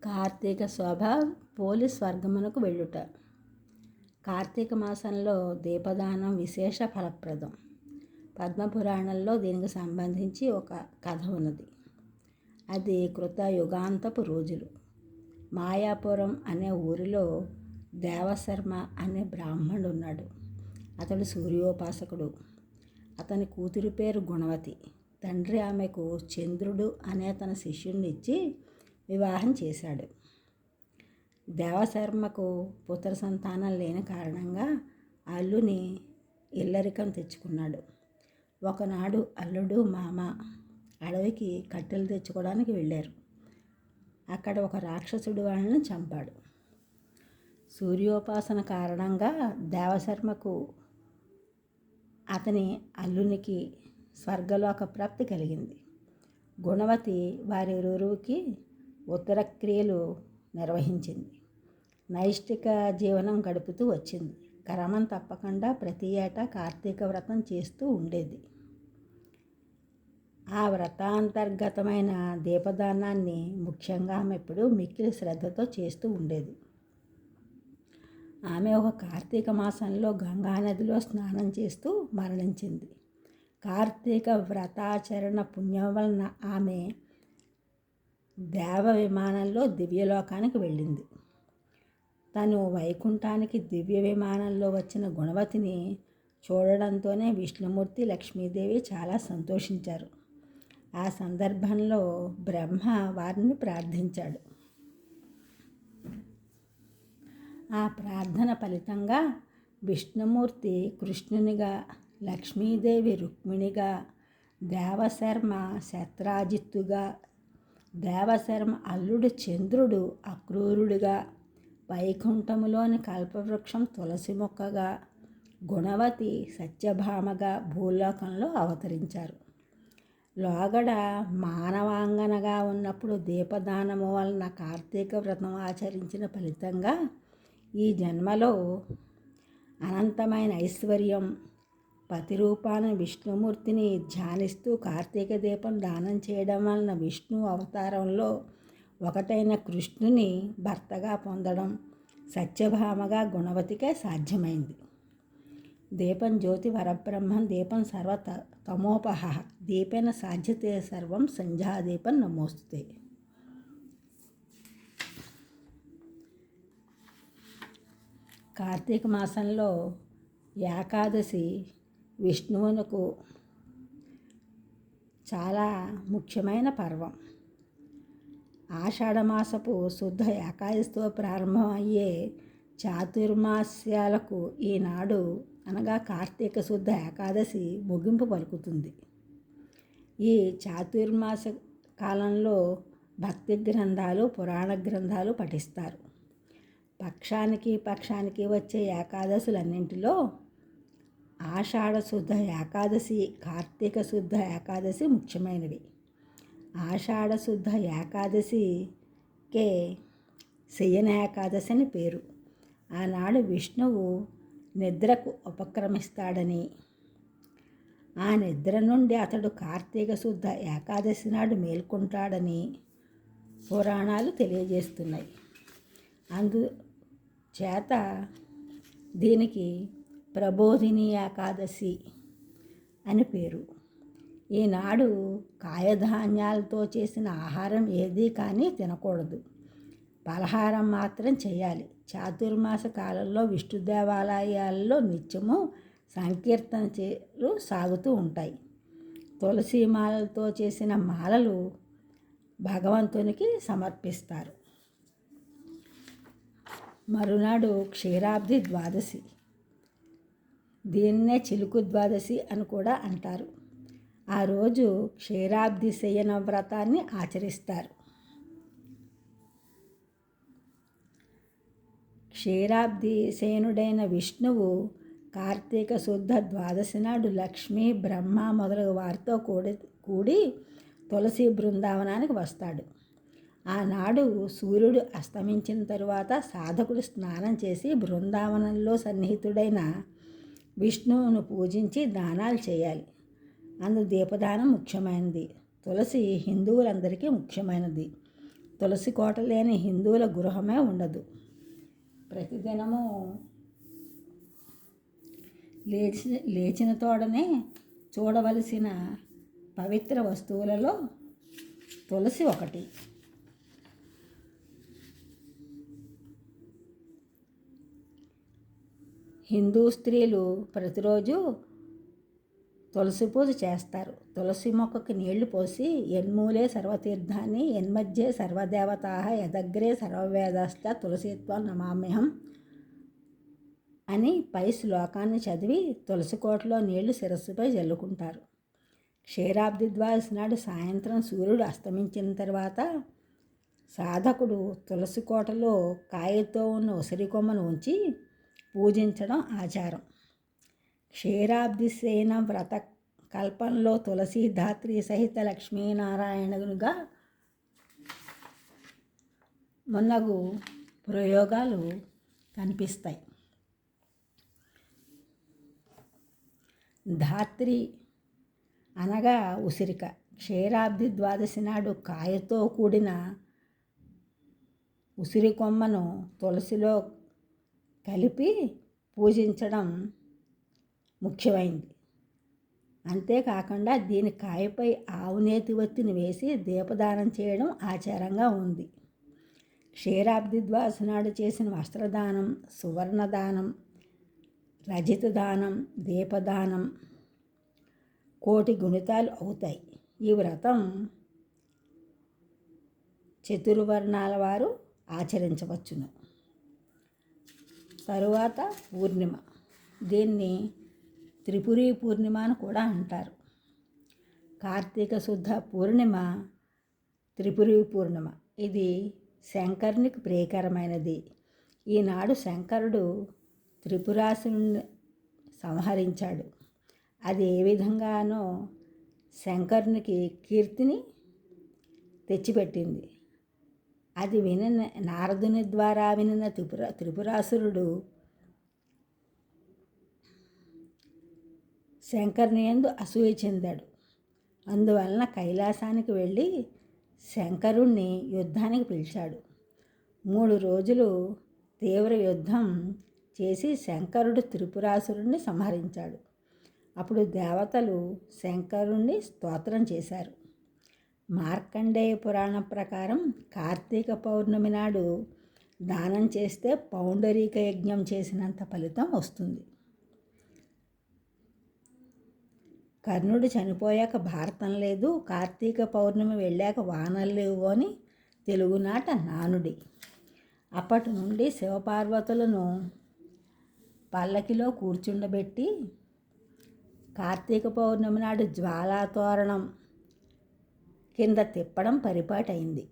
కార్తీక శోభ పోలి స్వర్గమునకు వెళ్ళుట. కార్తీక మాసంలో దీపదానం విశేష ఫలప్రదం. పద్మపురాణంలో దీనికి సంబంధించి ఒక కథ ఉన్నది. అది కృతయుగాంతపు రోజులు. మాయాపురం అనే ఊరిలో దేవశర్మ అనే బ్రాహ్మణుడు ఉన్నాడు. అతడు సూర్యోపాసకుడు. అతని కూతురి పేరు గుణవతి. తండ్రి ఆమెకు చంద్రుడు అనే తన శిష్యుడిని ఇచ్చి వివాహం చేశాడు. దేవశర్మకు పుత్ర సంతానం లేని కారణంగా అల్లుని ఇల్లరికం తెచ్చుకున్నాడు. ఒకనాడు అల్లుడు మామ అడవికి కట్టెలు తెచ్చుకోవడానికి వెళ్ళారు. అక్కడ ఒక రాక్షసుడు వాళ్ళని చంపాడు. సూర్యోపాసన కారణంగా దేవశర్మకు అతని అల్లునికి స్వర్గలోక ప్రాప్తి కలిగింది. గుణవతి వారిరువురికి ఉత్తర క్రియలు నిర్వహించింది. నైష్టిక జీవనం గడుపుతూ వచ్చింది. క్రమం తప్పకుండా ప్రతి ఏటా కార్తీక వ్రతం చేస్తూ ఉండేది. ఆ వ్రతాంతర్గతమైన దీపదానాన్ని ముఖ్యంగా ఆమె ఎప్పుడూ మిక్కిలి శ్రద్ధతో చేస్తూ ఉండేది. ఆమె ఒక కార్తీక మాసంలో గంగానదిలో స్నానం చేస్తూ మరణించింది. కార్తీక వ్రతాచరణ పుణ్యం వలన ఆమె దేవ విమానంలో దివ్యలోకానికి వెళ్ళింది. తను వైకుంఠానికి దివ్య విమానంలో వచ్చిన గుణవతిని చూడడంతోనే విష్ణుమూర్తి, లక్ష్మీదేవి చాలా సంతోషించారు. ఆ సందర్భంలో బ్రహ్మ వారిని ప్రార్థించాడు. ఆ ప్రార్థన ఫలితంగా విష్ణుమూర్తి కృష్ణునిగా, లక్ష్మీదేవి రుక్మిణిగా, దేవశర్మ శత్రాజిత్తుగా, దేవశర్మ అల్లుడు చంద్రుడు అక్రూరుడిగా, వైకుంఠములోని కల్పవృక్షం తులసి మొక్కగా, గుణవతి సత్యభామగా భూలోకంలో అవతరించారు. లోగడ మానవాంగనగా ఉన్నప్పుడు దీపదానము వలన కార్తీక వ్రతం ఆచరించిన ఫలితంగా ఈ జన్మలో అనంతమైన ఐశ్వర్యం, ప్రతిరూపాన విష్ణుమూర్తిని ధ్యానిస్తూ కార్తీక దీపం దానం చేయడం వలన విష్ణు అవతారంలో ఒకటైన కృష్ణుని భర్తగా పొందడం సత్యభామగా గుణవతికే సాధ్యమైంది. దీపం జ్యోతి వరబ్రహ్మం దీపం సర్వ తమోపహ దీపేన సాధ్యతే సర్వం సంధ్యాదీపం నమోస్తుతే. కార్తీక మాసంలో ఏకాదశి విష్ణువునకు చాలా ముఖ్యమైన పర్వం. ఆషాఢమాసపు శుద్ధ ఏకాదశితో ప్రారంభమయ్యే చాతుర్మాస్యాలకు ఈనాడు అనగా కార్తీక శుద్ధ ఏకాదశి ముగింపు పలుకుతుంది. ఈ చాతుర్మాస కాలంలో భక్తి గ్రంథాలు, పురాణ గ్రంథాలు పఠిస్తారు. పక్షానికి వచ్చే ఏకాదశులన్నింటిలో ఆషాఢ శుద్ధ ఏకాదశి, కార్తీక శుద్ధ ఏకాదశి ముఖ్యమైనవి. ఆషాఢ శుద్ధ ఏకాదశికే శయన ఏకాదశి అని పేరు. ఆనాడు విష్ణువు నిద్రకు ఉపక్రమిస్తాడని, ఆ నిద్ర నుండి అతడు కార్తీక శుద్ధ ఏకాదశి నాడు మేల్కొంటాడని పురాణాలు తెలియజేస్తున్నాయి. అందుచేత దీనికి ప్రబోధిని ఏకాదశి అని పేరు. ఈనాడు కాయధాన్యాలతో చేసిన ఆహారం ఏదీ కానీ తినకూడదు. పలహారం మాత్రం చేయాలి. చాతుర్మాస కాలంలో విష్ణు దేవాలయాల్లో నిత్యము సంకీర్తనలు సాగుతూ ఉంటాయి. తులసి మాలలతో చేసిన మాలలు భగవంతునికి సమర్పిస్తారు. మరునాడు క్షీరాబ్ది ద్వాదశి. దీన్నే చిలుకు ద్వాదశి అని కూడా అంటారు. ఆ రోజు క్షీరాబ్ది శయన వ్రతాన్ని ఆచరిస్తారు. క్షీరాబ్ది శయనుడైన విష్ణువు కార్తీక శుద్ధ ద్వాదశి నాడు లక్ష్మీ, బ్రహ్మ మొదలగు వారితో కూడి తులసి బృందావనానికి వస్తాడు. ఆనాడు సూర్యుడు అస్తమించిన తరువాత సాధకుడు స్నానం చేసి బృందావనంలో సన్నిహితుడైన విష్ణువును పూజించి దానాలు చేయాలి. అందు దీపదానం ముఖ్యమైనది. తులసి హిందువులందరికీ ముఖ్యమైనది. తులసి కోట లేని హిందువుల గృహమే ఉండదు. ప్రతిదినము లేచిన తోడనే చూడవలసిన పవిత్ర వస్తువులలో తులసి ఒకటి. హిందూ స్త్రీలు ప్రతిరోజు తులసి పూజ చేస్తారు. తులసి మొక్కకి నీళ్లు పోసి యన్మూలే సర్వతీర్థాన్ని యన్మధ్యే సర్వదేవతాః యదగ్రే సర్వవేదాశ్చ తులసీత్వం నమామ్యహం అని పై శ్లోకాన్ని చదివి తులసి కోటలో నీళ్లు శిరస్సుపై జల్లుకుంటారు. క్షీరాబ్ది ద్వాదశి నాడు సాయంత్రం సూర్యుడు అస్తమించిన తర్వాత సాధకుడు తులసి కోటలో కాయతో ఉన్న ఉసిరి కొమ్మను ఉంచి పూజించడం ఆచారం. క్షీరాబ్దిసేన వ్రత కల్పంలో తులసీధాత్రి సహిత లక్ష్మీనారాయణుగా మున్నగు ప్రయోగాలు కనిపిస్తాయి. ధాత్రి అనగా ఉసిరిక. క్షీరాబ్ది ద్వాదశి నాడు కాయతో కూడిన ఉసిరి కొమ్మను తులసిలో కలిపి పూజించడం ముఖ్యమైంది. అంతేకాకుండా దీని కాయపై ఆవునేతి ఒత్తిని వేసి దీపదానం చేయడం ఆచారంగా ఉంది. క్షీరాబ్ది ద్వాదశి నాడు చేసిన వస్త్రదానం, సువర్ణదానం, రజిత దానం, దీపదానం కోటి గుణితాలు అవుతాయి. ఈ వ్రతం చతుర్వర్ణాల వారు ఆచరించవచ్చును. తరువాత పూర్ణిమ. దీన్ని త్రిపురీ పూర్ణిమ అని కూడా అంటారు. కార్తీక శుద్ధ పూర్ణిమ త్రిపురీ పూర్ణిమ. ఇది శంకరునికి ప్రియకరమైనది. ఈనాడు శంకరుడు త్రిపురాసురుని సంహరించాడు. అది ఏ విధంగానో శంకరునికి కీర్తిని తెచ్చిపెట్టింది. అది వినిన నారదుని ద్వారా వినిన త్రిపురాసురుడు శంకరుని యందు అసూయ చెందాడు. అందువలన కైలాసానికి వెళ్ళి శంకరుణ్ణి యుద్ధానికి పిలిచాడు. 3 రోజులు తీవ్ర యుద్ధం చేసి శంకరుడు త్రిపురాసురుణ్ణి సంహరించాడు. అప్పుడు దేవతలు శంకరుణ్ణి స్తోత్రం చేశారు. మార్కండేయ పురాణం ప్రకారం కార్తీక పౌర్ణమి నాడు దానం చేస్తే పౌండరీక యజ్ఞం చేసినంత ఫలితం వస్తుంది. కర్ణుడు చనిపోయాక భారతం లేదు, కార్తీక పౌర్ణమి వెళ్ళాక వానలు లేవు అని తెలుగునాట నానుడి. అప్పటి నుండి శివపార్వతులను పల్లకిలో కూర్చుండబెట్టి కార్తీక పౌర్ణమి నాడు జ్వాలాతోరణం కింద తిప్పడం పరిపాటైంది.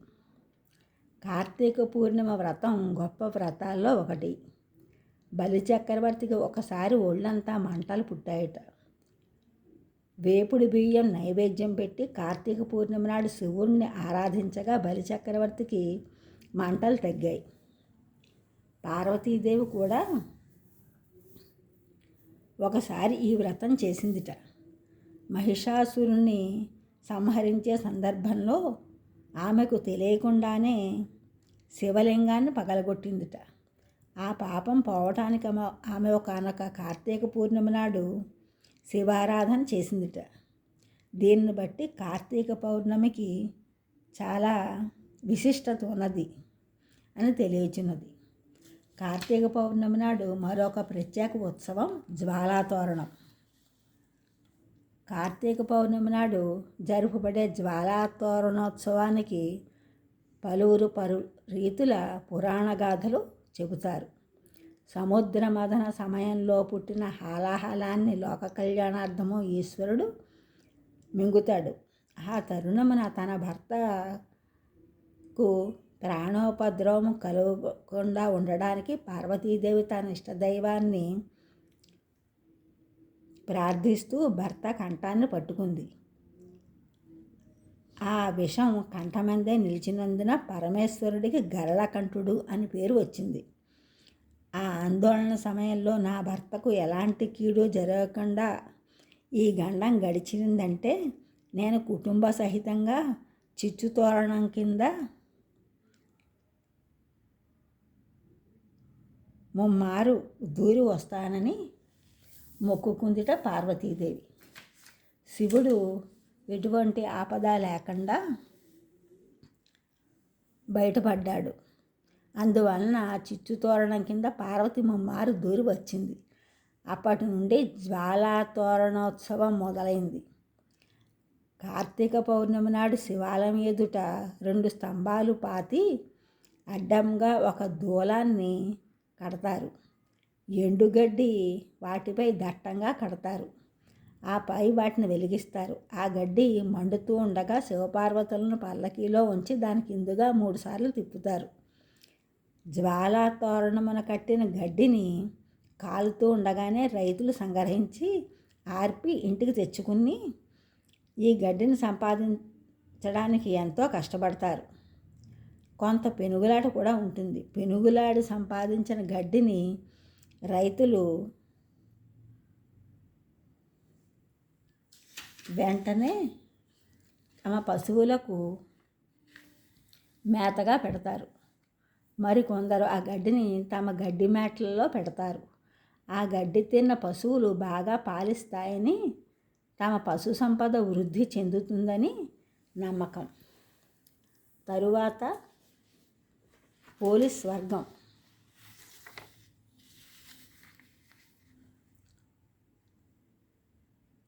కార్తీక పూర్ణిమ వ్రతం గొప్ప వ్రతాల్లో ఒకటి. బలిచక్రవర్తికి ఒకసారి ఒళ్ళంతా మంటలు పుట్టాయట. వేపుడు బియ్యం నైవేద్యం పెట్టి కార్తీక పూర్ణిమ నాడు శివుణ్ణి ఆరాధించగా బలిచక్రవర్తికి మంటలు తగ్గాయి. పార్వతీదేవి కూడా ఒకసారి ఈ వ్రతం చేసిందిట. మహిషాసురుణ్ణి సంహరించే సందర్భంలో ఆమెకు తెలియకుండానే శివలింగాన్ని పగలగొట్టిందిట. ఆ పాపం పోవటానికి ఆమె ఒకనొక కార్తీక పూర్ణిమ నాడు శివారాధన చేసిందిట. దీన్ని బట్టి కార్తీక పౌర్ణమికి చాలా విశిష్టత ఉన్నది అని తెలియచున్నది. కార్తీక పౌర్ణమి నాడు మరొక ప్రత్యేక ఉత్సవం జ్వాలాతోరణం. కార్తీక పౌర్ణమి నాడు జరుపుబడే జ్వాలాతోరణోత్సవానికి పలువురు రీతుల పురాణ గాథలు చెబుతారు. సముద్ర మథన సమయంలో పుట్టిన హాలాహలాన్ని లోక కళ్యాణార్థము ఈశ్వరుడు మింగుతాడు. ఆ తరుణమున తన భర్తకు ప్రాణోపద్రవం కలగకుండా ఉండడానికి పార్వతీదేవి తన ఇష్టదైవాన్ని ప్రార్థిస్తూ భర్త కంఠాన్ని పట్టుకుంది. ఆ విషం కంఠమందే నిలిచినందున పరమేశ్వరుడికి గరళకంఠుడు అని పేరు వచ్చింది. ఆ ఆందోళన సమయంలో నా భర్తకు ఎలాంటి కీడు జరగకుండా ఈ గండం గడిచిందంటే నేను కుటుంబ సహితంగా చిచ్చు తోరణం కింద ముమ్మారు దూరి వస్తానని మొక్కుకుందిట పార్వతీదేవి. శివుడు ఎటువంటి ఆపద లేకుండా బయటపడ్డాడు. అందువలన చిచ్చు తోరణం కింద పార్వతి ముమ్మారు దూరి వచ్చింది. అప్పటి నుండి జ్వాలా తోరణోత్సవం మొదలైంది. కార్తీక పౌర్ణమి నాడు శివాలయం ఎదుట 2 స్తంభాలు పాతి అడ్డంగా ఒక దూలాన్ని కడతారు. ఎండుగడ్డి వాటిపై దట్టంగా కడతారు. ఆపై వాటిని వెలిగిస్తారు. ఆ గడ్డి మండుతూ ఉండగా శివపార్వతులను పల్లకీలో ఉంచి దాని కిందుగా 3 సార్లు తిప్పుతారు. జ్వాలా తోరణమున కట్టిన గడ్డిని కాలుతూ ఉండగానే రైతులు సంగ్రహించి ఆర్పి ఇంటికి తెచ్చుకుని ఈ గడ్డిని సంపాదించడానికి ఎంతో కష్టపడతారు. కొంత పెనుగులాట కూడా ఉంటుంది. పెనుగులాడి సంపాదించిన గడ్డిని రైతులు వెంటనే తమ పశువులకు మేతగా పెడతారు. మరికొందరు ఆ గడ్డిని తమ గడ్డి మేటలలో పెడతారు. ఆ గడ్డి తిన్న పశువులు బాగా పాలిస్తాయని, తమ పశు సంపద వృద్ధి చెందుతుందని నమ్మకం. తరువాత పోలీస్ స్వర్గం.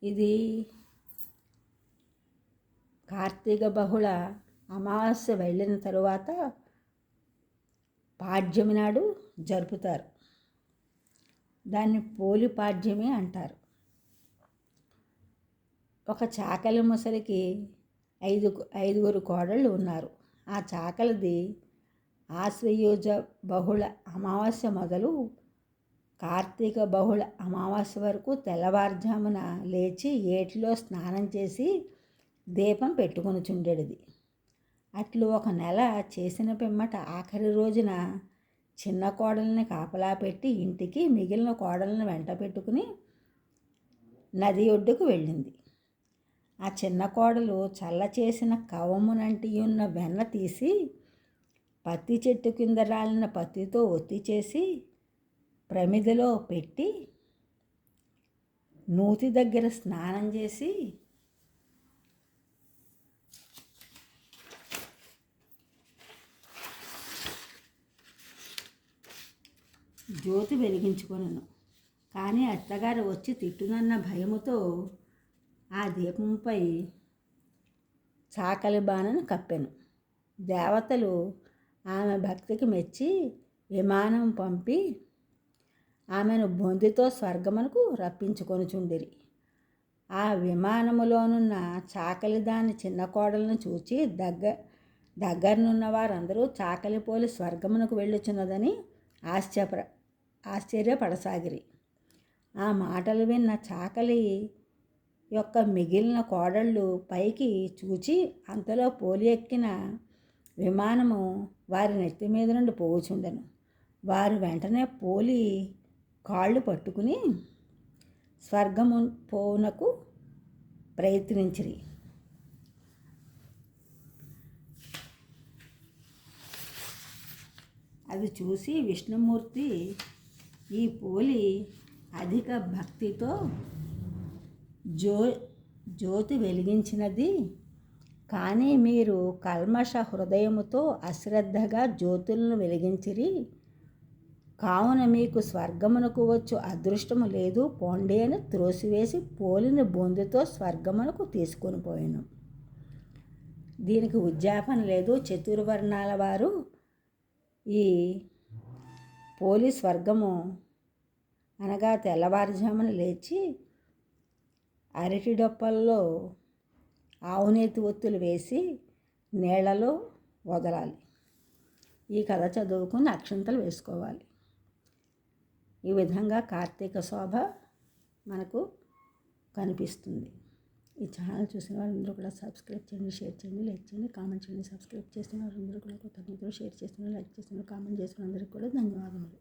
ఇది కార్తీక బహుళ అమావాస్య వెళ్ళిన తరువాత పాడ్యమి నాడు జరుపుతారు. దాన్ని పోలి పాడ్యమి అంటారు. ఒక చాకలి ముసలికి 5 కోడళ్ళు ఉన్నారు. ఆ చాకలిది ఆశ్వయుజ బహుళ అమావాస్య మొదలు కార్తీక బహుళ అమావాస్య వరకు తెల్లవారుజామున లేచి ఏటిలో స్నానం చేసి దీపం పెట్టుకొనుచుండేది. అట్లు 1 నెల చేసిన పిమ్మట ఆఖరి రోజున చిన్న కోడల్ని కాపలా పెట్టి ఇంటికి మిగిలిన కోడలను వెంట పెట్టుకుని నది ఒడ్డుకు వెళ్ళింది. ఆ చిన్న కోడలు చల్ల చేసిన కవమునంటి ఉన్న వెన్న తీసి పత్తి చెట్టు కింద రాలిన పత్తితో ఒత్తి చేసి ప్రమిదలో పెట్టి నూతి దగ్గర స్నానం చేసి జ్యోతి వెలిగించుకొనెను. కానీ అత్తగారు వచ్చి తిట్టునన్న భయముతో ఆ దీపంపై చాకలి బాణను కప్పెను. దేవతలు ఆమె భక్తికి మెచ్చి విమానం పంపి ఆమెను బొందితో స్వర్గమునకు రప్పించుకొనుచుండిరి. ఆ విమానములోనున్న చాకలి దాని చిన్న కోడలను చూచి దగ్గరనున్న వారందరూ చాకలి పోలి స్వర్గమునకు వెళ్ళుచున్నదని ఆశ్చర్యపడసాగిరి. ఆ మాటలు విన్న చాకలి యొక్క మిగిలిన కోడళ్ళు పైకి చూచి అంతలో పోలి ఎక్కిన విమానము వారి నెత్తి మీద నుండి పోవుచుండెను. వారు వెంటనే పోలి కాళ్ళు పట్టుకుని స్వర్గము పోవునకు ప్రయత్నించిరి. అది చూసి విష్ణుమూర్తి ఈ పోలి అధిక భక్తితో జ్యోతి వెలిగించినది, కానీ మీరు కల్మష హృదయముతో అశ్రద్ధగా జ్యోతులను వెలిగించిరి, కావున మీకు స్వర్గమునకు వచ్చు అదృష్టము లేదు, పోండి అని త్రోసివేసి పోలిని బొందుతో స్వర్గమునకు తీసుకొని పోయాను. దీనికి ఉద్యాపన లేదు. చతుర్వర్ణాల వారు ఈ పోలి స్వర్గము అనగా తెల్లవారుజామున లేచి అరటి డొప్పల్లో ఆవునేతి ఒత్తులు వేసి నీళ్లలో వదలాలి. ఈ కథ చదువుకుని అక్షంతలు వేసుకోవాలి. ఈ విధంగా కార్తీక శోభ మనకు కనిపిస్తుంది. ఈ ఛానల్ చూసిన వారందరూ కూడా సబ్స్క్రైబ్ చేయండి, షేర్ చేయండి, లైక్ చేయండి, కామెంట్ చేయండి. సబ్స్క్రైబ్ చేసిన వారందరూ కూడా కొత్త మిత్రులు షేర్ చేస్తున్నారు, లైక్ చేస్తున్నారు, కామెంట్ చేసిన అందరికీ కూడా ధన్యవాదములు.